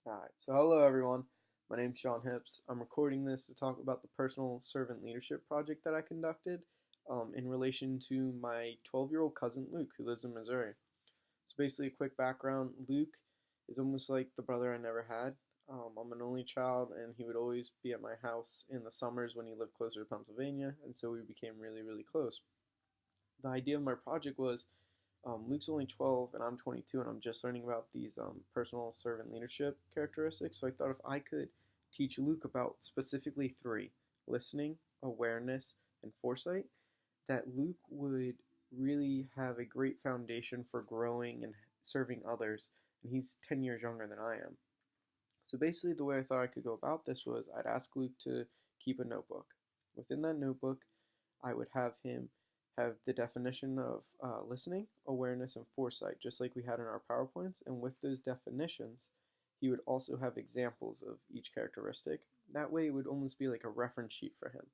Alright, so hello everyone. My name's Sean Hips. I'm recording this to talk about the personal servant leadership project that I conducted in relation to my 12-year-old cousin Luke, who lives in Missouri. So basically, a quick background: Luke is almost like the brother I never had. I'm an only child, and he would always be at my house in the summers when he lived closer to Pennsylvania, and so we became really, really close. The idea of my project was Luke's only 12 and I'm 22, and I'm just learning about these personal servant leadership characteristics. So I thought if I could teach Luke about specifically three: listening, awareness, and foresight, that Luke would really have a great foundation for growing and serving others. And he's 10 years younger than I am. So basically, the way I thought I could go about this was I'd ask Luke to keep a notebook. Within that notebook, I would have him have the definition of listening, awareness, and foresight, just like we had in our PowerPoints. And with those definitions, he would also have examples of each characteristic. That way, it would almost be like a reference sheet for him,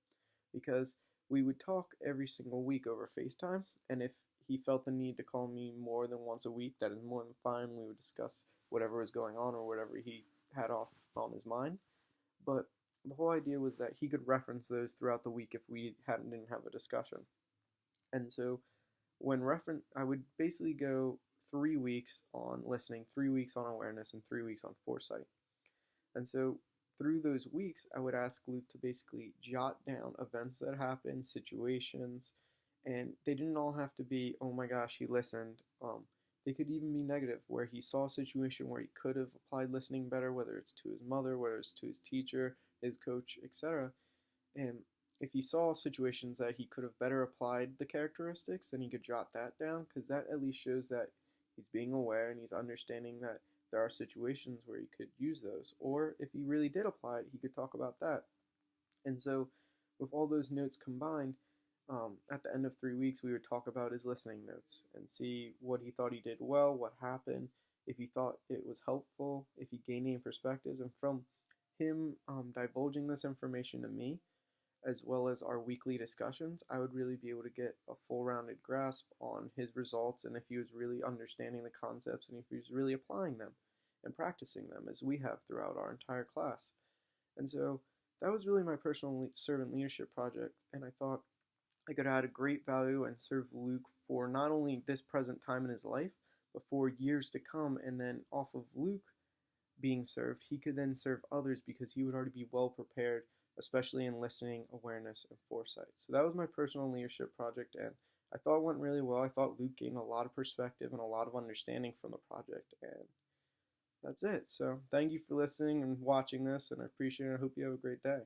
because we would talk every single week over FaceTime. And if he felt the need to call me more than once a week, that is more than fine. We would discuss whatever was going on or whatever he had off on his mind. But the whole idea was that he could reference those throughout the week if we didn't have a discussion. And so I would basically go 3 weeks on listening, 3 weeks on awareness, and 3 weeks on foresight. And so through those weeks, I would ask Luke to basically jot down events that happened, situations, and they didn't all have to be, oh my gosh, he listened. They could even be negative, where he saw a situation where he could have applied listening better, whether it's to his mother, whether it's to his teacher, his coach, etc. And if he saw situations that he could have better applied the characteristics, then he could jot that down, because that at least shows that he's being aware and he's understanding that there are situations where he could use those. Or if he really did apply it, he could talk about that. And so, with all those notes combined, at the end of 3 weeks, we would talk about his listening notes and see what he thought he did well, what happened, if he thought it was helpful, if he gained any perspectives. And from him divulging this information to me, as well as our weekly discussions, I would really be able to get a full rounded grasp on his results and if he was really understanding the concepts and if he was really applying them and practicing them as we have throughout our entire class. And so that was really my personal servant leadership project, and I thought I could add a great value and serve Luke for not only this present time in his life, but for years to come. And then off of Luke being served, he could then serve others because he would already be well prepared, especially in listening, awareness, and foresight. So that was my personal leadership project, and I thought it went really well. I thought Luke gained a lot of perspective and a lot of understanding from the project, and that's it. So thank you for listening and watching this, and I appreciate it. I hope you have a great day.